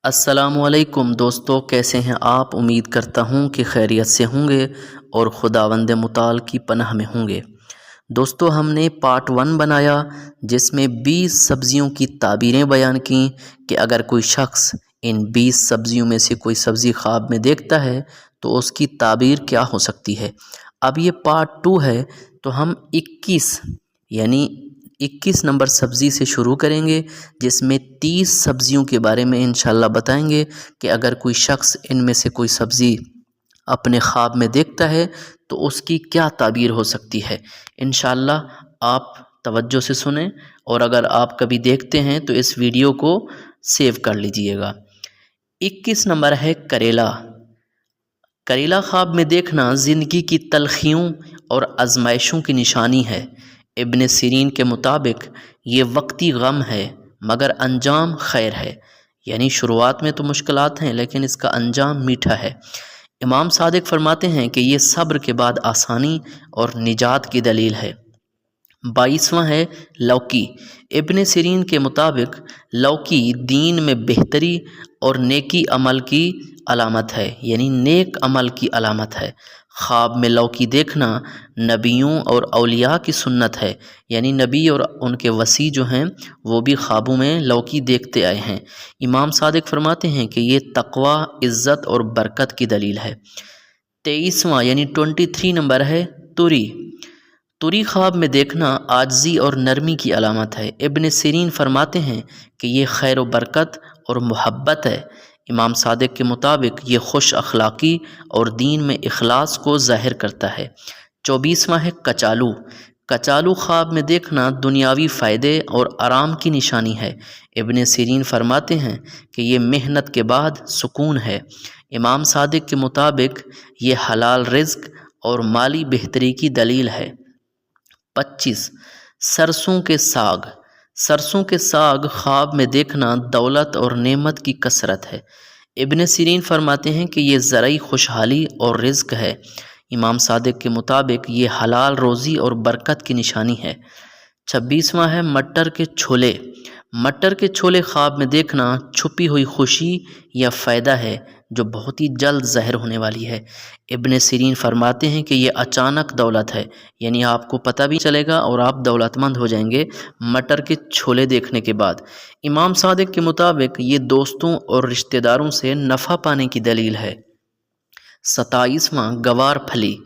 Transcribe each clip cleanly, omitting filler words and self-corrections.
السلام علیکم دوستو، کیسے ہیں آپ؟ امید کرتا ہوں کہ خیریت سے ہوں گے اور خداوند متعال کی پناہ میں ہوں گے۔ دوستو، ہم نے پارٹ 1 بنایا جس میں 20 سبزیوں کی تعبیریں بیان کیں کہ اگر کوئی شخص ان 20 سبزیوں میں سے کوئی سبزی خواب میں دیکھتا ہے تو اس کی تعبیر کیا ہو سکتی ہے۔ اب یہ پارٹ 2 ہے تو ہم 21 نمبر سبزی سے شروع کریں گے، جس میں 30 سبزیوں کے بارے میں انشاءاللہ بتائیں گے کہ اگر کوئی شخص ان میں سے کوئی سبزی اپنے خواب میں دیکھتا ہے تو اس کی کیا تعبیر ہو سکتی ہے۔ انشاءاللہ آپ توجہ سے سنیں، اور اگر آپ کبھی دیکھتے ہیں تو اس ویڈیو کو سیو کر لیجئے گا۔ 21 نمبر ہے کریلا۔ کریلا خواب میں دیکھنا زندگی کی تلخیوں اور آزمائشوں کی نشانی ہے۔ ابن سیرین کے مطابق یہ وقتی غم ہے مگر انجام خیر ہے، یعنی شروعات میں تو مشکلات ہیں لیکن اس کا انجام میٹھا ہے۔ امام صادق فرماتے ہیں کہ یہ صبر کے بعد آسانی اور نجات کی دلیل ہے۔ 22واں ہے لوکی۔ ابن سیرین کے مطابق لوکی دین میں بہتری اور نیکی عمل کی علامت ہے، یعنی نیک عمل کی علامت ہے۔ خواب میں لوکی دیکھنا نبیوں اور اولیاء کی سنت ہے، یعنی نبی اور ان کے وصی جو ہیں وہ بھی خوابوں میں لوکی دیکھتے آئے ہیں۔ امام صادق فرماتے ہیں کہ یہ تقوی، عزت اور برکت کی دلیل ہے۔ 23واں یعنی 23 نمبر ہے توری۔ توری خواب میں دیکھنا عاجزی اور نرمی کی علامت ہے۔ ابن سیرین فرماتے ہیں کہ یہ خیر و برکت اور محبت ہے۔ امام صادق کے مطابق یہ خوش اخلاقی اور دین میں اخلاص کو ظاہر کرتا ہے۔ 24واں ہے کچالو۔ کچالو خواب میں دیکھنا دنیاوی فائدے اور آرام کی نشانی ہے۔ ابن سیرین فرماتے ہیں کہ یہ محنت کے بعد سکون ہے۔ امام صادق کے مطابق یہ حلال رزق اور مالی بہتری کی دلیل ہے۔ 25 سرسوں کے ساگ۔ سرسوں کے ساگ خواب میں دیکھنا دولت اور نعمت کی کثرت ہے۔ ابن سیرین فرماتے ہیں کہ یہ زرعی خوشحالی اور رزق ہے۔ امام صادق کے مطابق یہ حلال روزی اور برکت کی نشانی ہے۔ 26واں ہے مٹر کے چھولے۔ مٹر کے چھولے خواب میں دیکھنا چھپی ہوئی خوشی یا فائدہ ہے جو بہت ہی جلد ظاہر ہونے والی ہے۔ ابن سیرین فرماتے ہیں کہ یہ اچانک دولت ہے، یعنی آپ کو پتہ بھی چلے گا اور آپ دولت مند ہو جائیں گے مٹر کے چھولے دیکھنے کے بعد۔ امام صادق کے مطابق یہ دوستوں اور رشتہ داروں سے نفع پانے کی دلیل ہے۔ 27واں گوار پھلی۔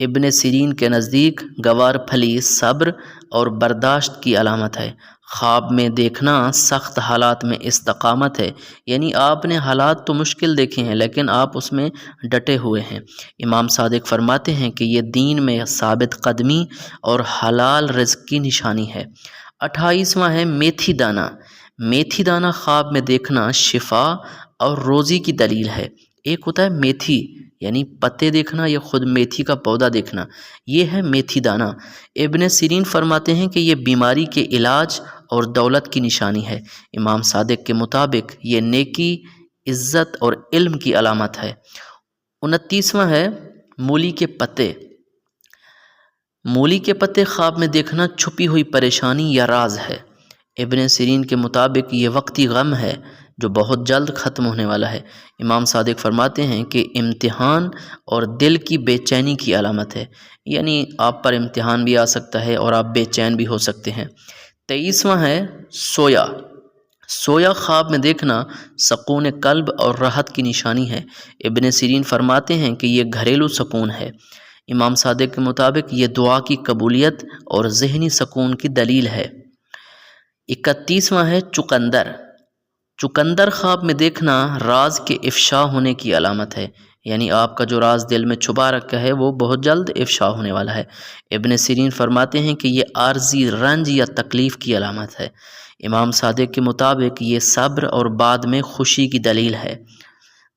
ابن سیرین کے نزدیک گوار پھلی صبر اور برداشت کی علامت ہے۔ خواب میں دیکھنا سخت حالات میں استقامت ہے، یعنی آپ نے حالات تو مشکل دیکھے ہیں لیکن آپ اس میں ڈٹے ہوئے ہیں۔ امام صادق فرماتے ہیں کہ یہ دین میں ثابت قدمی اور حلال رزق کی نشانی ہے۔ 28واں ہے میتھی دانہ۔ میتھی دانہ خواب میں دیکھنا شفا اور روزی کی دلیل ہے۔ ایک ہوتا ہے میتھی یعنی پتے دیکھنا یا خود میتھی کا پودا دیکھنا، یہ ہے میتھی دانہ۔ ابن سیرین فرماتے ہیں کہ یہ بیماری کے علاج اور دولت کی نشانی ہے۔ امام صادق کے مطابق یہ نیکی، عزت اور علم کی علامت ہے۔ 29واں ہے مولی کے پتے۔ مولی کے پتے خواب میں دیکھنا چھپی ہوئی پریشانی یا راز ہے۔ ابن سیرین کے مطابق یہ وقتی غم ہے جو بہت جلد ختم ہونے والا ہے۔ امام صادق فرماتے ہیں کہ امتحان اور دل کی بے چینی کی علامت ہے، یعنی آپ پر امتحان بھی آ سکتا ہے اور آپ بے چین بھی ہو سکتے ہیں۔ 23واں ہے سویا۔ سویا خواب میں دیکھنا سکون قلب اور راحت کی نشانی ہے۔ ابن سیرین فرماتے ہیں کہ یہ گھریلو سکون ہے۔ امام صادق کے مطابق یہ دعا کی قبولیت اور ذہنی سکون کی دلیل ہے۔ 31واں ہے چقندر۔ چقندر خواب میں دیکھنا راز کے افشا ہونے کی علامت ہے، یعنی آپ کا جو راز دل میں چھپا رکھا ہے وہ بہت جلد افشا ہونے والا ہے۔ ابن سیرین فرماتے ہیں کہ یہ عارضی رنج یا تکلیف کی علامت ہے۔ امام صادق کے مطابق یہ صبر اور بعد میں خوشی کی دلیل ہے۔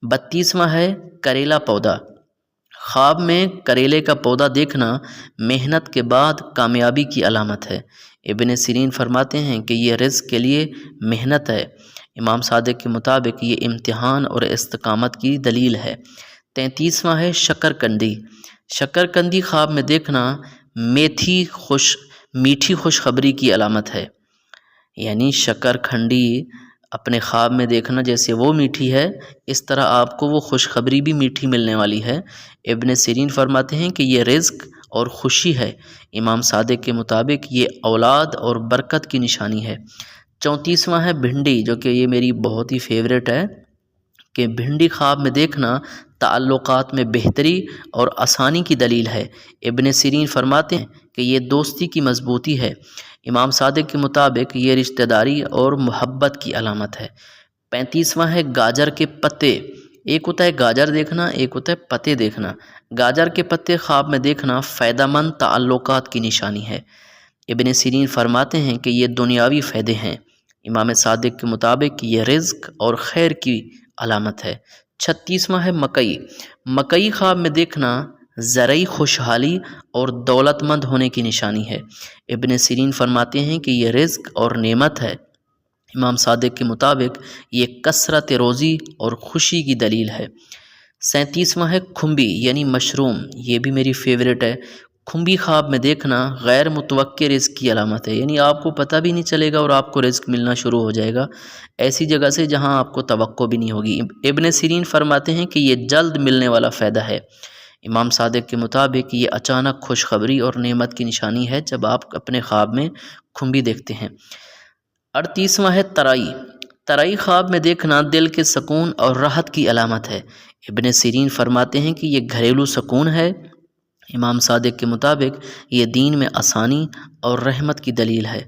32واں ہے کریلا پودا۔ خواب میں کریلے کا پودا دیکھنا محنت کے بعد کامیابی کی علامت ہے۔ ابن سیرین فرماتے ہیں کہ یہ رزق کے لیے محنت ہے۔ امام صادق کے مطابق یہ امتحان اور استقامت کی دلیل ہے۔ 33واں ہے شکرکندی۔ شکرکندی خواب میں دیکھنا میٹھی خوشخبری کی علامت ہے، یعنی شکرکندی اپنے خواب میں دیکھنا جیسے وہ میٹھی ہے، اس طرح آپ کو وہ خوشخبری بھی میٹھی ملنے والی ہے۔ ابن سیرین فرماتے ہیں کہ یہ رزق اور خوشی ہے۔ امام صادق کے مطابق یہ اولاد اور برکت کی نشانی ہے۔ 34واں ہے بھنڈی، جو کہ یہ میری بہت ہی فیوریٹ ہے، کہ بھنڈی خواب میں دیکھنا تعلقات میں بہتری اور آسانی کی دلیل ہے۔ ابن سیرین فرماتے ہیں کہ یہ دوستی کی مضبوطی ہے۔ امام صادق کے مطابق یہ رشتہ داری اور محبت کی علامت ہے۔ 35واں ہے گاجر کے پتے۔ ایک ہوتا ہے گاجر دیکھنا، ایک ہوتا ہے پتے دیکھنا۔ گاجر کے پتے خواب میں دیکھنا فائدہ مند تعلقات کی نشانی ہے۔ ابن سیرین فرماتے ہیں کہ یہ دنیاوی فائدے ہیں۔ امام صادق کے مطابق یہ رزق اور خیر کی علامت ہے۔ 36واں ہے مکئی۔ مکئی خواب میں دیکھنا زرعی خوشحالی اور دولت مند ہونے کی نشانی ہے۔ ابن سیرین فرماتے ہیں کہ یہ رزق اور نعمت ہے۔ امام صادق کے مطابق یہ کثرت روزی اور خوشی کی دلیل ہے۔ 37واں ہے کھمبی یعنی مشروم، یہ بھی میری فیوریٹ ہے۔ کھمبی خواب میں دیکھنا غیر متوقع رزق کی علامت ہے، یعنی آپ کو پتہ بھی نہیں چلے گا اور آپ کو رزق ملنا شروع ہو جائے گا ایسی جگہ سے جہاں آپ کو توقع بھی نہیں ہوگی۔ ابن سیرین فرماتے ہیں کہ یہ جلد ملنے والا فائدہ ہے۔ امام صادق کے مطابق یہ اچانک خوشخبری اور نعمت کی نشانی ہے جب آپ اپنے خواب میں کھمبی دیکھتے ہیں۔ 38واں ہے ترائی۔ ترائی خواب میں دیکھنا دل کے سکون اور راحت کی علامت ہے۔ ابن سیرین فرماتے ہیں کہ یہ گھریلو سکون ہے۔ امام صادق کے مطابق یہ دین میں آسانی اور رحمت کی دلیل ہے۔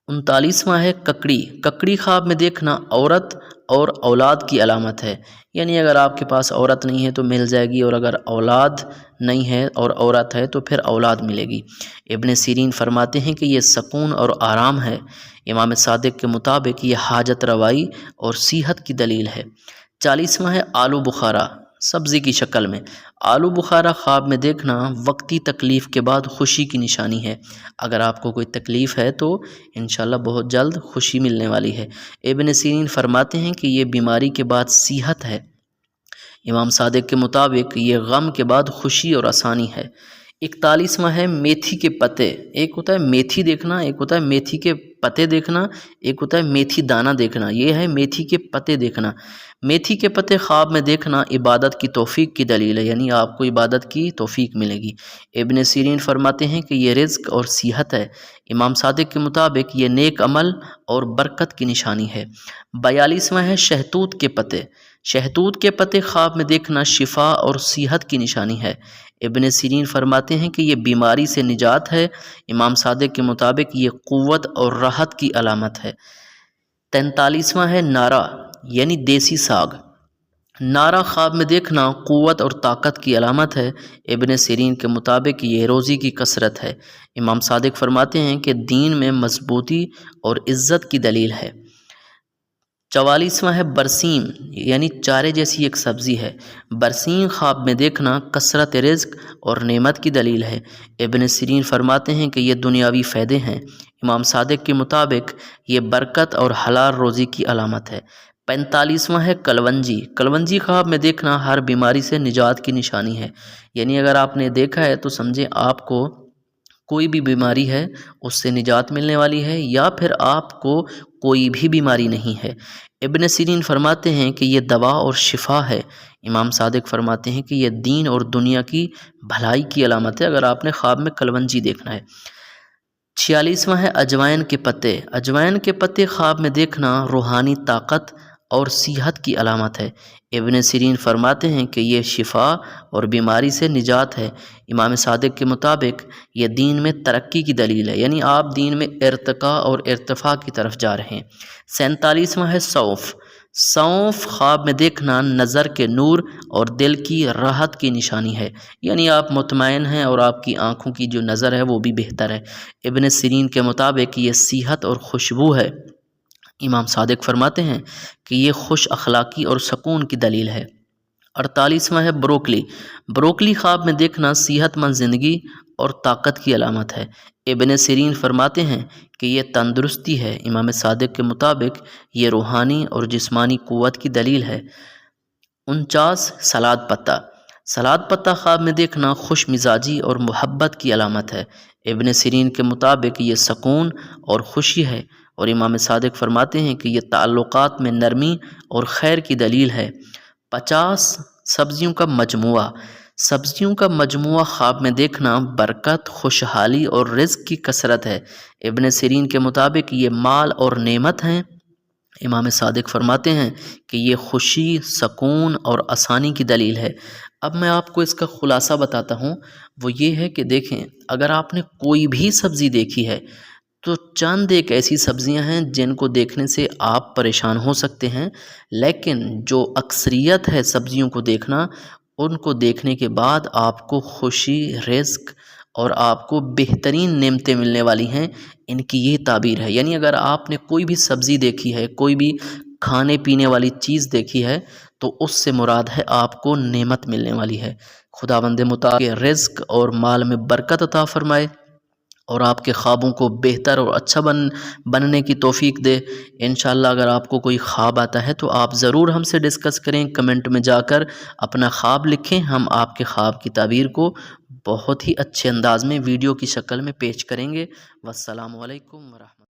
39واں ہے ککڑی۔ ککڑی خواب میں دیکھنا عورت اور اولاد کی علامت ہے، یعنی اگر آپ کے پاس عورت نہیں ہے تو مل جائے گی، اور اگر اولاد نہیں ہے اور عورت ہے تو پھر اولاد ملے گی۔ ابن سیرین فرماتے ہیں کہ یہ سکون اور آرام ہے۔ امام صادق کے مطابق یہ حاجت روائی اور صحت کی دلیل ہے۔ 40واں ہے آلو بخارا، سبزی کی شکل میں۔ آلو بخارا خواب میں دیکھنا وقتی تکلیف کے بعد خوشی کی نشانی ہے۔ اگر آپ کو کوئی تکلیف ہے تو انشاءاللہ بہت جلد خوشی ملنے والی ہے۔ ابن سیرین فرماتے ہیں کہ یہ بیماری کے بعد صحت ہے۔ امام صادق کے مطابق یہ غم کے بعد خوشی اور آسانی ہے۔ 41واں ہے میتھی کے پتے۔ ایک ہوتا ہے میتھی دیکھنا، ایک ہوتا ہے میتھی کے پتے دیکھنا، ایک ہوتا ہے میتھی دانہ دیکھنا، یہ ہے میتھی کے پتے دیکھنا۔ میتھی کے پتے خواب میں دیکھنا عبادت کی توفیق کی دلیل ہے، یعنی آپ کو عبادت کی توفیق ملے گی۔ ابن سیرین فرماتے ہیں کہ یہ رزق اور صحت ہے۔ امام صادق کے مطابق یہ نیک عمل اور برکت کی نشانی ہے۔ 42واں ہے شہتوت کے پتے۔ شہتوت کے پتے خواب میں دیکھنا شفا اور صحت کی نشانی ہے۔ ابن سیرین فرماتے ہیں کہ یہ بیماری سے نجات ہے۔ امام صادق کے مطابق یہ قوت اور راحت کی علامت ہے۔ 43واں ہے نارا یعنی دیسی ساگ۔ نارا خواب میں دیکھنا قوت اور طاقت کی علامت ہے۔ ابن سیرین کے مطابق یہ روزی کی کثرت ہے۔ امام صادق فرماتے ہیں کہ دین میں مضبوطی اور عزت کی دلیل ہے۔ 44واں ہے برسیم یعنی چارے جیسی ایک سبزی ہے۔ برسیم خواب میں دیکھنا کثرت رزق اور نعمت کی دلیل ہے۔ ابن سیرین فرماتے ہیں کہ یہ دنیاوی فائدے ہیں۔ امام صادق کے مطابق یہ برکت اور حلال روزی کی علامت ہے۔ 45واں ہے کلونجی۔ کلونجی خواب میں دیکھنا ہر بیماری سے نجات کی نشانی ہے، یعنی اگر آپ نے دیکھا ہے تو سمجھیں آپ کو کوئی بھی بیماری ہے اس سے نجات ملنے والی ہے، یا پھر آپ کو کوئی بھی بیماری نہیں ہے۔ ابن سیرین فرماتے ہیں کہ یہ دوا اور شفا ہے۔ امام صادق فرماتے ہیں کہ یہ دین اور دنیا کی بھلائی کی علامت ہے اگر آپ نے خواب میں کلونجی دیکھنا ہے۔ 46واں ہے اجوائن کے پتے۔ اجوائن کے پتے خواب میں دیکھنا روحانی طاقت اور صحت کی علامت ہے۔ ابن سیرین فرماتے ہیں کہ یہ شفا اور بیماری سے نجات ہے۔ امام صادق کے مطابق یہ دین میں ترقی کی دلیل ہے، یعنی آپ دین میں ارتقاء اور ارتفاع کی طرف جا رہے ہیں۔ 47واں ہے سونف۔ سونف خواب میں دیکھنا نظر کے نور اور دل کی راحت کی نشانی ہے، یعنی آپ مطمئن ہیں اور آپ کی آنکھوں کی جو نظر ہے وہ بھی بہتر ہے۔ ابن سیرین کے مطابق یہ صحت اور خوشبو ہے۔ امام صادق فرماتے ہیں کہ یہ خوش اخلاقی اور سکون کی دلیل ہے۔ 48واں ہے بروکلی۔ بروکلی خواب میں دیکھنا صحت مند زندگی اور طاقت کی علامت ہے۔ ابن سیرین فرماتے ہیں کہ یہ تندرستی ہے۔ امام صادق کے مطابق یہ روحانی اور جسمانی قوت کی دلیل ہے۔ 49 سلاد پتہ۔ سلاد پتہ خواب میں دیکھنا خوش مزاجی اور محبت کی علامت ہے۔ ابن سیرین کے مطابق یہ سکون اور خوشی ہے اور امام صادق فرماتے ہیں کہ یہ تعلقات میں نرمی اور خیر کی دلیل ہے۔ 50 سبزیوں کا مجموعہ، سبزیوں کا مجموعہ خواب میں دیکھنا برکت، خوشحالی اور رزق کی کثرت ہے۔ ابن سیرین کے مطابق یہ مال اور نعمت ہیں۔ امام صادق فرماتے ہیں کہ یہ خوشی، سکون اور آسانی کی دلیل ہے۔ اب میں آپ کو اس کا خلاصہ بتاتا ہوں، وہ یہ ہے کہ دیکھیں، اگر آپ نے کوئی بھی سبزی دیکھی ہے تو چند ایک ایسی سبزیاں ہیں جن کو دیکھنے سے آپ پریشان ہو سکتے ہیں، لیکن جو اکثریت ہے سبزیوں کو دیکھنا، ان کو دیکھنے کے بعد آپ کو خوشی، رزق اور آپ کو بہترین نعمتیں ملنے والی ہیں۔ ان کی یہ تعبیر ہے، یعنی اگر آپ نے کوئی بھی سبزی دیکھی ہے، کوئی بھی کھانے پینے والی چیز دیکھی ہے، تو اس سے مراد ہے آپ کو نعمت ملنے والی ہے۔ خداوند متعال رزق اور مال میں برکت عطا فرمائے اور آپ کے خوابوں کو بہتر اور اچھا بننے کی توفیق دے۔ انشاءاللہ اگر آپ کو کوئی خواب آتا ہے تو آپ ضرور ہم سے ڈسکس کریں، کمنٹ میں جا کر اپنا خواب لکھیں، ہم آپ کے خواب کی تعبیر کو بہت ہی اچھے انداز میں ویڈیو کی شکل میں پیش کریں گے۔ والسلام علیکم ورحمۃ اللہ۔